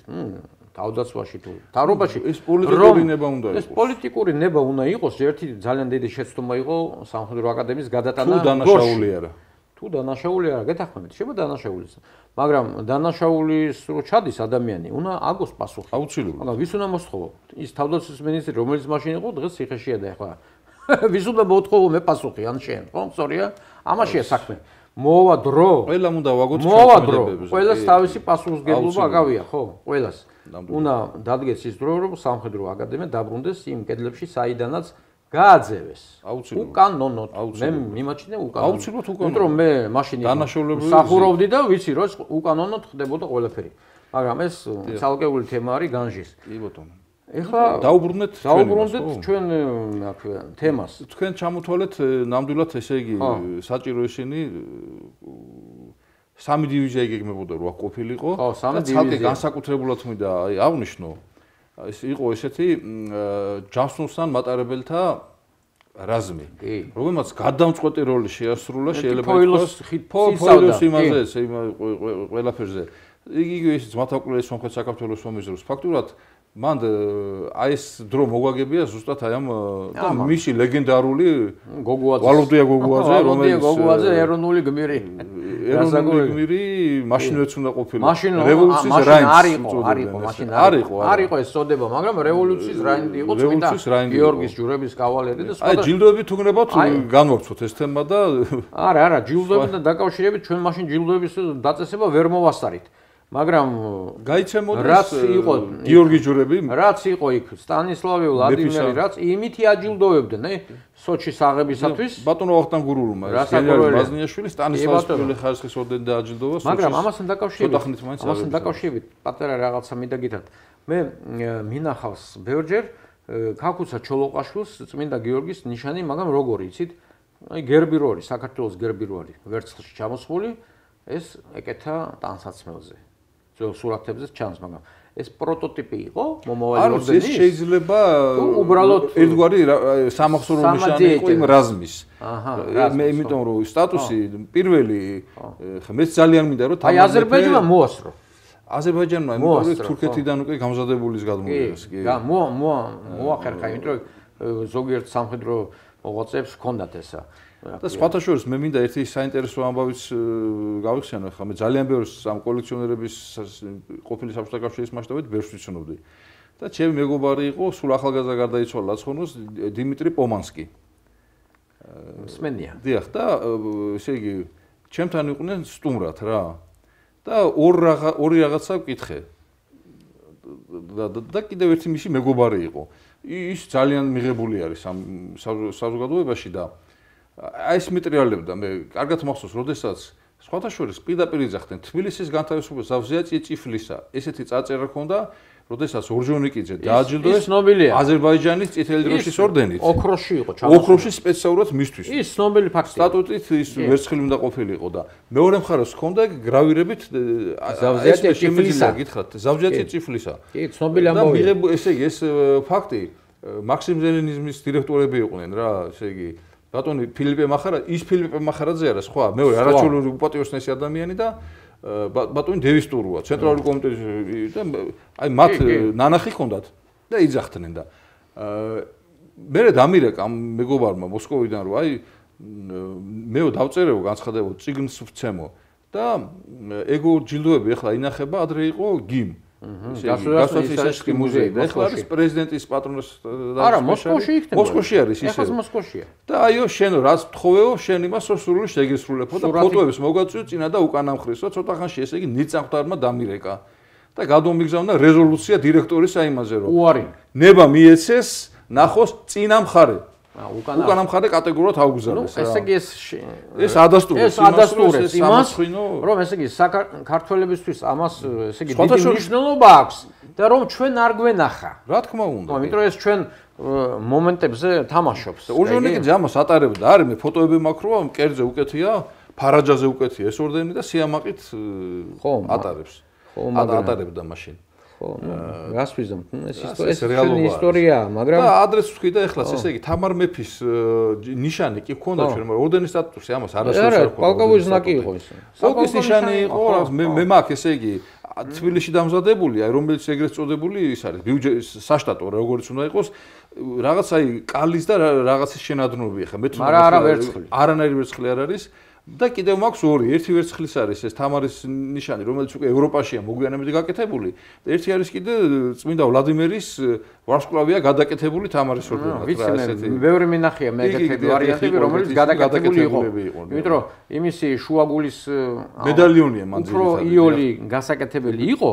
თავდაცვაში თუ თავრობაში ეს პოლიტიკური ნება უნდა იყოს. ეს პოლიტიკური ნება უნდა იყოს, ერთი ძალიან დიდი შეცდომა იყო სამხედრო აკადემიის გადატანა. თუ დანაშაული არა. თუ დანაშაული არა, გეთახმებით, შეიძლება დანაშაულის. მაგრამ დანაშაულის რო ჩადის ადამიანი, უნდა აგოს პასუხი. აუცილებლად. მაგრამ ვის უნდა მოსთხოვო? ის თავდაცვის მინისტრი, რომელიც მაშინ იყო, დღეს ციხეშია და ახლა ვის უნდა მოთხოვო მე პასუხი, ან შენ, ხო? სწორია? ამაშია საქმე. მოვა დრო. ყველამ უნდა ვაგოთ ჩვენებებს. ყველას თავისი პასუხისგებლობა აკავია, ხო? ყველას. უნდა დადგეს ის დრო, რომ სამხედრო აკადემია დაბრუნდეს იმ კედლებში, საიდანაც გააძევეს. უკანონოდ. მე მიმაჩნია უკანონოდ. აუცილებლად უკანონოდ. იმიტომ რომ მე მაშინ სახურავდი და ვიცი რომ უკანონოდ ხდებოდა ყველაფერი. მაგრამ ეს ცალკეული თემა არის განჟის. კი ბატონო. ეხლა დაუბრუნდეთ ჩვენ თემას. თქვენ ჩამოთვალეთ ნამდვილად ესე იგი საჭირო ისინი სამი დივიზია იგეგმებოდა რა ყოფილიყო და ცალკე განსაკუთრებულად მინდა აი აღნიშნო ეს იყო ესეთი ჯავსნოსთან მატარებელთა რაზმი რომელმაც გადამწყვეტი როლი შეასრულა შეიძლება ითქვას იმაზე ყველაფერზე იგი ის ძმათაკვლევის სომხეთ საქართველოს მომიზროს ფაქტურად მან აი ეს დრო მოგვაგებია ზუსტად აი ამ და მისი ლეგენდარული ვალოდია გოგუაძე ეროვნული გმირი მაშინვეც უნდა ყოფილიყო რევოლუციის რაინდი არ იყო ეს წოდება მაგრამ რევოლუციის რაინდი იყო წმინდა გიორგის ჯურების კავალერი და სხვა აი ჯილდოებით უგნებოთ განვავრცოთ ეს თემა და არა ჯილდოებთან დაკავშირებით ჩვენ მაშინ ჯილდოების დაწესება ვერ მოვასწარით მაგრამ გაიცემოდა რაც იყო გიორგი ჯურები რაც იყო იქ სტანისლავი ვლადიმერი რაც იმითი აჯილდოებდნენ სოჩის აღებისათვის ბატონო ვახტანგ გურულმა გენერალი მაზნიაშვილი სტანისლავის პირველი ხარისხის ორდენით დააჯილდოვა სოჩის მაგრამ ამასთან დაკავშირებით პატარა რაღაცა მინდა გითხრათ მე მინახავს ბევრჯერ ქაქუცა ჩოლოყაშვილს წმინდა გიორგის ნიშანი მაგრამ როგორი იცით აი გერბი რო არის საქართველოს გერბი რო არის ვერცხლში ჩამოსხული ეს ეკეთა ტანსაცმელზე ძველ სურათებზე ჩანს, მაგრამ ეს პროტოტიპი იყო მომავალი ორდენის. ეს შეიძლება უბრალოდ ერთგვარი სამახსოვრო ნიშანი იყო იმ რაზმის. მე იმიტომ რომ სტატუსი პირველი მეც ძალიან მინდა რომ აი აზერბაიჯანმა მოასწრო. აზერბაიჯანმა იმიტომ რომ თურქეთიდან უკვე გამზადებულის გადმოიღეს კი. მოახერხა იმიტომ რომ ზოგიერთ სამხედრო მოღვაწეებს ჰქონდათ ესა. და სხვათა შორის მე მინდა ერთი საინტერესო ამბავიც გავიხსენო ხა მე ძალიან ბევრს ამ კოლექციონერების ყოფილი საბჭოთა კავშირის მასშტაბით ბევრს ვიცნობდი და ჩემი მეგობარი იყო სულ ახალგაზრდა გარდაიცვალა ლაცხონოს დიმიტრი პომანსკი მსმენია დიახ და ესე იგი ჩემთან იყვნენ სტუმრად რა და ორი რაღაცა ვკითხე და კიდევ ერთი მისი მეგობარი იყო ის ძალიან მიღებული არის ამ საზოგადოებაში და აი ეს მეტრიალებდა მე კარგად მახსოვს, როდესაც სხვათა შორის პირდაპირ იძახდნენ თბილისის განთავისუფლების ზავზეა წიფლისა. ესეთი წარწერა ჰქონდა, როდესაც ორჯონიკიძე დააჯილდოეს აზერბაიჯანის წითელი დროშის ორდენით. ოქროში იყო ჩამოსული. ოქროში სპეციალურად მისთვის. ის ცნობილი ფაქტია. სტატუტით ის ვერცხლი უნდა ყოფილიყო და მეორე მხარეს ჰქონდა გრავირებით ზავზეა წიფლისა. გითხრათ, ზავზეა წიფლისა. კი, ცნობილი ამბავია. და ესე იგი ეს ფაქტი მაქსიმ-ლენინიზმის დირექტორები იყვნენ რა, ესე იგი ბატონი ფილიპე მახარა, ის ფილიპე მახარაძე არა, სხვა, მეორე არაჩვეულებრივი უპატიოსნესი ადამიანი და ბატონი დევის ტურუა, ცენტრალური კომიტეტის და აი მათ ნანახი ჰქონდათ და იძახდნენ და მე დამირეკა მეგობარმა მოსკოვიდან რომ აი მეო დავწერეო განცხადებო წიგნს ვცემო და ეგო ჯილდოები ახლა ინახება ადრე იყო გიმ გასვასისაშკი მუზეი და ახლა არის პრეზიდენტის პატრონოს არა მოსკოვში იქნება მოსკოვში არის ისე ახლა მოსკოვშია და აიო შენ რაც თხოვეო შენ იმას სრული შეგესრულებო და ფოტოებს მოგაწვიო წინა და უკან ამხრისო ცოტა ხანში ესე იგი ნიცამხდარმა დამირეკა და გადომიგზავნა რეზოლუცია დირექტორის აიმაზე რომ უარი ნება მიეცეს ნახოს წინა მხარე უკანა მხარე კატეგორიულად აუგზავნეს რა. ესე იგი ეს ადასტურებს იმას, რომ ესე იგი საქართველებისთვის ამას ესე იგი დიდი მნიშვნელობა აქვს და რომ ჩვენ არ გვენახა. რა თქმა უნდა. იმიტომ ეს ჩვენ მომენტებზე თამაშობს. ორჟონიკიძე ამას ატარებდა, არის მე ფოტოები მაქვს რომ კერძე უკეთია, ფარაჯაზე უკეთია ეს ორდენი და სიამაყით ატარებს. ატარებდა მაშინ. ხო, რას ვიზამ? ეს ისტორია, მაგრამ და ადრეს ვთქვი და ეხლაც ესე იგი თამარ მეფის ნიშანი კი ჰქონდა ჩვენ, მაგრამ ორდენის სტატუსი ამას არასდროს არ ჰქონდა. პოლკოვის знаკი იყო ეს. პოლკის ნიშანი იყო, მე მაქვს ესე იგი თბილისში დამზადებული, აი რომელიც ეგრეთ წოდებული ის არის, საშტატო როგორც უნდა იყოს, რაღაც აი კალის და რაღაცის შენადნობი ხა მე თვითონ არა ვერცხლი. არანაირი ვერცხლი არ არის. და კიდევ მაქვს ორი, ერთი ვერცხლის არის ეს თამარის ნიშანი, რომელიც უკვე ევროპაშია მოგვიანებით გაკეთებული. ერთი არის კიდე წმინდა ვლადიმერის ვარსკვლავია გადაკეთებული თამარის ორდენად. ვიცი მე, ბევრი მინახია მე ეგეთი ვარიანტები, რომელიც გადაკეთებული იყო. იმიტომ რომ იმისი შუაგულის მედალიონია მან ძირითადად. უფრო იოლი გასაკეთებელი იყო,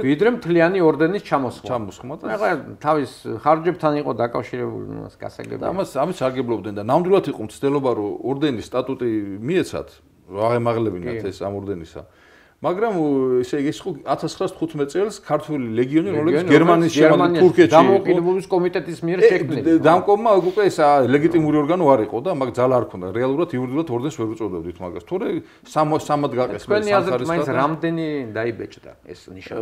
ვიდრე მთლიანი ორდენის ჩამოსხმა. ახლა თავის ხარჯებთან იყო დაკავშირებული მას გასაგები. და ამას სარგებლობდნენ და ნამდვილად იყო მცდელობა რომ ორდენის სტატუტი მიეცა აღემაღლებინათ ეს ამ ორდენისა. მაგრამ ესე იგი ის 1915 წელს ქართული ლეგიონი რომელიც გერმანიის შემადგენლობაში თურქეთში დამოუკიდებლობის კომიტეტის მიერ შექმნილი. დამკომმა უკვე ეს ლეგიტიმური ორგანო არ იყო და მაგ ძალა არ ქონდა. რეალურად იურიდიულად ორდენს ვერ უწოდებდით მაგას. თორე სამად გაკეთეს სამხარისთან. თქვენი აზრით მაინც რამდენი დაიბეჭდა ეს ნიშანი?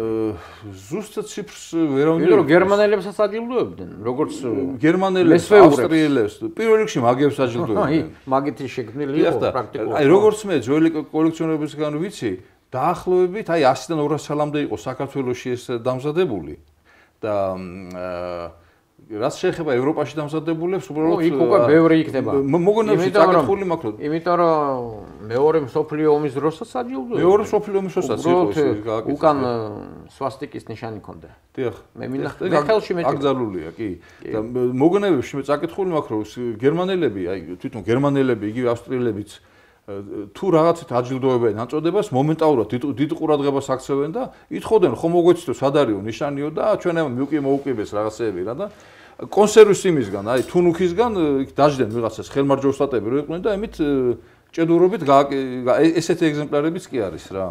ზუსტად ციფრს ვერავინ იმიტომ რომ გერმანელებსაც აჯილდოებდნენ, როგორც გერმანელებს, ავსტრიელებს, პირველ რიგში მაგებს აჯილდოებდნენ. აი, მაგეთი შექმნილი იყო პრაქტიკულად. აი როგორც მე ძველი კოლექციონერებისგან ვიცი დაახლოებით აი 100-დან 200 წლამდე იყო საქართველოში ეს დამზადებული და რაც შეეხება ევროპაში დამზადებულებს უბრალოდ იქ უკვე ბევრი იქნება. მოგონებში წაკითხული მაქვს. იმიტომ რომ მეორე მსოფლიო ომის დროსაც აჯილდოებდნენ. მეორე მსოფლიო ომის დროსაც იყო ეს გააკეთებული. უკან სვასტიკის ნიშანი ჰქონდა. დიახ. მე ხელში მეჭირდა. აკრძალულია კი. და მოგონებში მე წაკითხული მაქვს რომ გერმანელები აი თვითონ გერმანელები იგივე ავსტრიელებიც თუ რაღაცით აჯილდოებენ აწოდებას მომენტალურად დიდ ყურადღებას აქცევენ და ითხოვდნენ ხომ მოგვეცდო სად არისო ნიშანიო და ჩვენ ამ მოუყიბეს რაღაცეები რა და კონსერვის იმისგან აი თუნუქისგან დაждდნენ ვიღაცას ხელმარჯვენსტატები რო იყვნენ და ამით ჭედურობით ესეთი ეგზემპლარებიც კი არის რა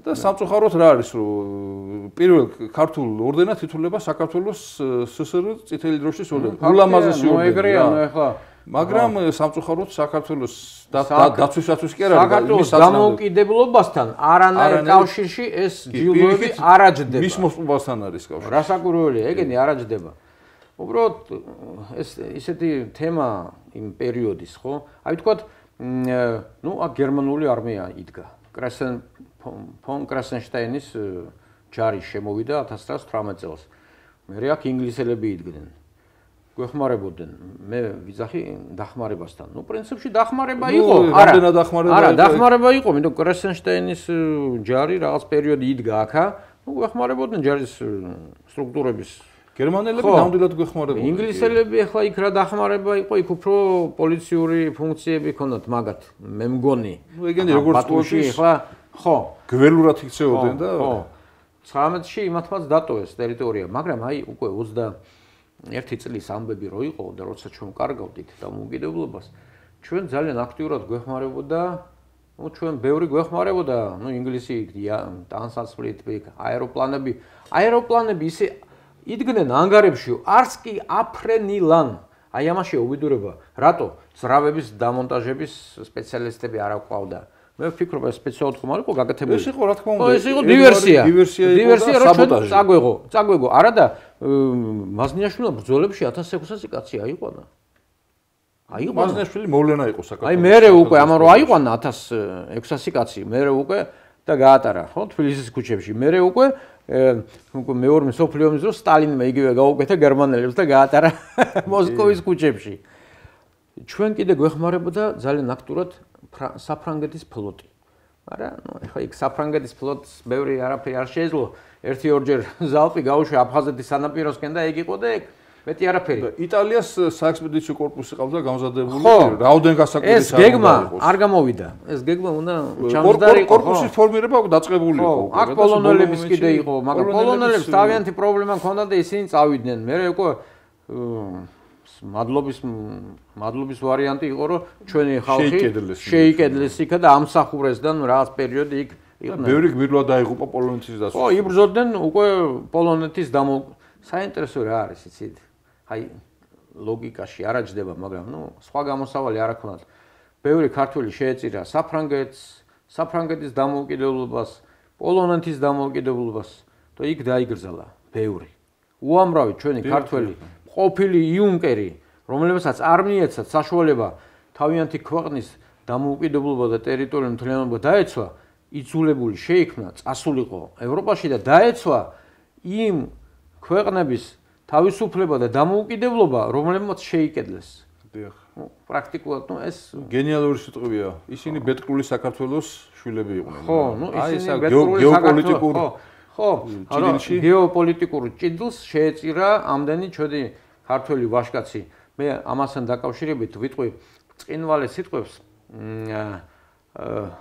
და სამწუხაროდ რა არის რომ პირველ ქართულ ორდენად ითვლება საქართველოს ССР წითელი დროშის ორდენი ულამაზესი ორდენი ახლა მაგრამ სამწუხაროდ საქართველოს დაცვისათვის კი არ არის საქართველოს დამოუკიდებლობასთან არანაირ კავშირში ეს ჯილდოები არ აჯდება მის მოსპობასთან არის კავშირი რასაკურველია ეგენი არ აჯდება უბრალოდ ეს ისეთი თემა იმ პერიოდის ხო აი ვთქვათ ნუ აქ გერმანული არმია იდგა ფონ კრასენშტაინის ჯარი შემოვიდა 1918 წელს მე აქ ინგლისელები იდგნენ გვეხმარებოდნენ მე ვიძახი დახმარებასთან. ნუ პრინციპში დახმარება იყო. არა, დახმარება იყო, იმიტომ კრესენშტაინის ჯარი რაღაც პერიოდი იდგა აქა. ნუ გვეხმარებოდნენ ჯარის სტრუქტურების. გერმანელები ნამდვილად გვეხმარებოდნენ. ინგლისელები ახლა იქ რა დახმარება იყო, იქ უფრო პოლიციური ფუნქციები ჰქონდათ მაგათ. მე მგონი. ნუ ეგენი როგორც პოლიციაში ახლა ხო, გველურად იქცეოდნენ და ხო. 19-ში იმათმაც დატოვეს ტერიტორია, მაგრამ აი უკვე 21 წლის ამბები რო იყო და როცა ჩვენ კარგავდით დამოუკიდებლობას ჩვენ ძალიან აქტიურად გვეხმარებოდა ნუ ჩვენ ბევრი გვეხმარებოდა ნუ ინგლისი ტანსაცმლით აეროპლანები ისე იდგნენ ანგარებში არც კი აფრენილან აი ამაში უბედურება რატო ძრავების დამონტაჟების სპეციალისტები არ აყვავდა მე ვფიქრობ ეს სპეციალურად ხომ არ იყო გაკეთებული. ეს იყო რა თქმა უნდა. ეს იყო დივერსია. დივერსია რომ წაგვეღო. არა და მაზნიაშვილმა ბრძოლებში 1600 კაცი აიყვანა. მაზნიაშვილი მოვლენა იყო საქართველოს. აი მერე უკვე ამან რო აიყვანა 1600 კაცი, მერე უკვე და გაატარა, ხო, თბილისის ქუჩებში. მერე უკვე მეორე მსოფლიო ომის დროს სტალინმა იგივე გაუკეთა გერმანელებს და გაატარა მოსკოვის ქუჩებში. ჩვენ კიდე გვეხმარებოდა ძალიან აქტიურად საფრანგეთის ფლოტი. მაგრამ ეხლა იქ საფრანგეთის ფლოტს ბევრი არაფერი არ შეეძლო. 1-2 ზალპი გაუშვა აფხაზეთის სანაპიროსკენ და ეგ იყო და ეგ მეტი არაფერი. იტალიას საექსპედიციო კორპუსი ყავდა გამზადებული, რაოდენ გასაკვირის ეს გეგმა არ გამოვიდა. ეს გეგმა უნდა ჩამოსდარიყო. კორპუსის ფორმირება დაწყებული იყო. აქ პოლონელების კიდე იყო, მაგრამ პოლონელებს თავიანთი პრობლემა ჰქონდა და ისინი წავიდნენ. მე უკვე მადლობის ვარიანტი იყო, რომ ჩვენი ხალხი შეიკედლეს იქა და ამსახურეს და რაღაც პერიოდი იქ იყვნენ. ბევრი გმირლა დაიღუპა პოლონეთის დასვლა. ხო, იბრძოდნენ უკვე პოლონეთის საინტერესო რა არის, იცით? აი ლოგიკაში არ აჯდება, მაგრამ სხვა გამოსავალი არ აქვს. ბევრი ქართველი შეეწირა საფრანგეთის დამოუკიდებლობას, პოლონეთის დამოუკიდებლობას და იქ დაიგრძალა ბევრი. უამრავი ჩვენი ქართველი ყოფილი იუნკერი, რომელსაც არ მიეცათ საშუალება თავიანთი ქვეყნის დამოუკიდებლობა და ტერიტორიული მთლიანობა დაეცვა, იძულებული შეიქმნა, წასულიყო ევროპაში და დაეცვა იმ ქვეყნების თავისუფლება და დამოუკიდებლობა, რომლებმაც შეიკედლეს. დიახ. პრაქტიკულად ეს გენიალური სიტყვია. ისინი ბეთკრული საქართველოს შვილები იყვნენ. ხო, ისინი გეოპოლიტიკურ გეოპოლიტიკურ ჭიდილს შეეწირა ამდენი ჩვენი ქართველი ვაჟკაცი. მე ამასთან დაკავშირებით ვიტყვი წინვალე სიტყვებს,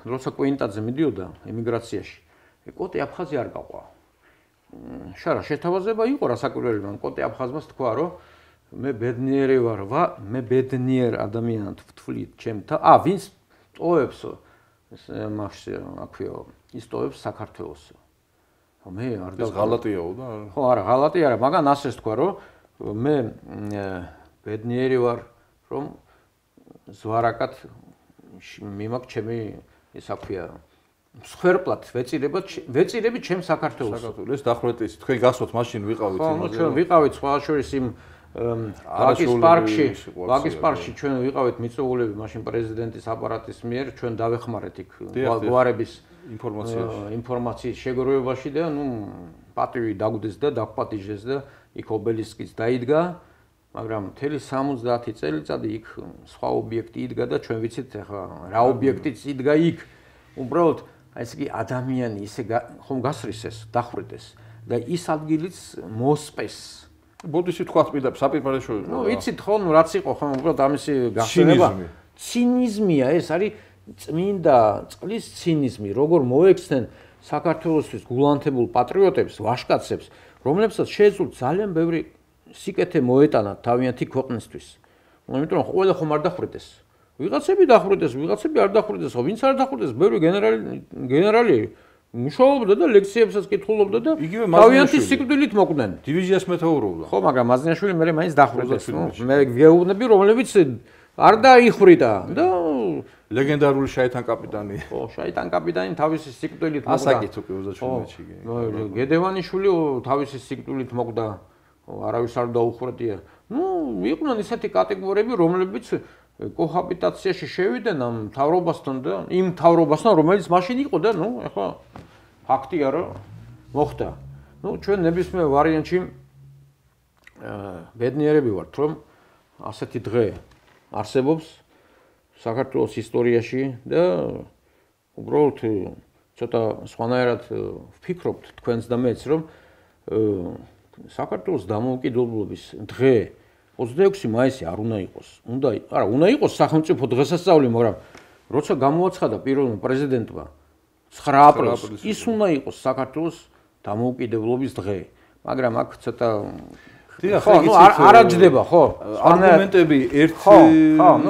როცა კვინტაძე მიდიოდა ემიგრაციაში. კოტე აფხაზი არ გაყვა. შარა შეთავაზება იყო რასაკვირველი, მაგრამ კოტე აფხაზმას თქვა, რომ მე ბედნიერი ვარ, მე ბედნიერ ადამიანად ვთვლით ჩემთან. ვინც ტოვებს მასე აქვეო, ის ტოვებს საქართველოს. მე არ და ღალატიაო და ხო, არა, ღალატი არა, მაგრამ ასეც თქვა, რომ მე ბედნიერი ვარ, რომ ზვარაკად მიმაქვს ჩემი ის აქვეა მსხვერპლად ვეწირები ჩემ საქართველოს. ეს დახვრეტის თქვენ გასვოთ მაშინ ვიყავით იმაზე. ხო, ჩვენ ვიყავით სხვა შორის იმ ვაკის პარკში ჩვენ ვიყავით მიწურულები მაშინ პრეზიდენტის აპარატის მიერ ჩვენ დავეხმარეთ იქ გვარების ინფორმაციის შეგროვებაში და პატივი დაგვდეს და დაგპატიჟეს და იქ ობელისკიც დაიდგა, მაგრამ მთელი 70 წელიწადი იქ სხვა ობიექტი იდგა და ჩვენ ვიცით ახლა რა ობიექტიც იდგა იქ. უბრალოდ აი ესე იგი ადამიანი ისე ხომ გასრისეს, დახვრიტეს და ის ადგილიც მოსპეს. ბოდიში თქვა საპირმარეშო. იცით ხო, რაც იყო ხო, უბრალოდ ამისი გახსენება. ცინიზმია ეს არის წმინდა წყლის ცინიზმი, როგორ მოექცნენ საქართველოსთვის გულანთებულ პატრიოტებს, ვაჟკაცებს, რომლებსაც შეეძლოთ ძალიან ბევრი სიკეთე მოეტანათ თავიანთი ქვეყნისთვის. იმიტომ რომ ყველა ხომ არ დახვრიტეს. ვიღაცები დახვრიტეს, ვიღაცები არ დახვრიტეს, ვინც არ დახვრიტეს, ბევრი გენერალი მუშაობდა და ლექციებსაც კითხულობდა და თავიანთი სიკვდილით მოკვდნენ. დივიზიას მეთაურობდა. ხო, მაგრამ მაზნიაშვილი მე მაინც დახვრიტეს. მე გეუბნები, რომლებიც არ დაიხრიტა და ლეგენდარული შაიტან კაპიტანი. ხო, შაიტან კაპიტანი თავისი სიკვდილით მოკვდა. ასაკით უკვე 37-ში. გედევანიშვილი თავისი სიკვდილით მოკვდა. არავის არ დაუხრეტია. იყვნენ ისეთი კატეგორიები, რომლებიც კოჰაბიტაციაში შევიდნენ ამ მთავრობასთან და იმ მთავრობასთან, რომელიც მაშინ იყო და ახლა ფაქტია რომ მოხდა. ჩვენ ნებისმიერ ვარიანტში ბედნიერები ვართ, რომ ასეთი დღე არსებობს საქართველოს ისტორიაში და უბრალოდ ცოტა სხვანაირად ვფიქრობთ თქვენს და მეც, რომ საქართველოს დამოუკიდებლობის დღე 26 მაისი არ უნდა იყოს. უნდა იყოს სახელმწიფო დღესასწაული, მაგრამ როცა გამოაცხადა პირველმა პრეზიდენტმა 9 აპრილს, ის უნდა იყოს საქართველოს დამოუკიდებლობის დღე. მაგრამ აქ ცოტა არ აჯდება, ხო? არგუმენტები ერთი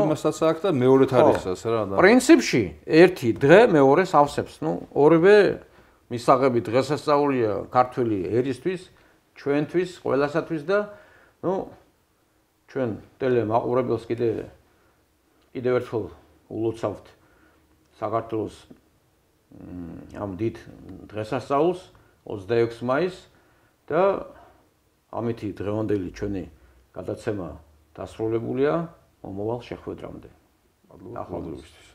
იმასაც აქვს და მეორეთ არისას რა და. პრინციპში ერთი დღე მეორეს ავსებს. ორივე მისაღები დღესასწაულია ქართველი ერისთვის, ჩვენთვის, ყველასათვის და ჩვენ ტელემაყურებელს კიდევ ერთხელ ულოცავთ საქართველოს ამ დიდ დღესასწაულს 26 მაისს და ამითი დღევანდელი ჩვენი გადაცემა დასრულებულია მომავალ შეხვედრამდე. მადლობა.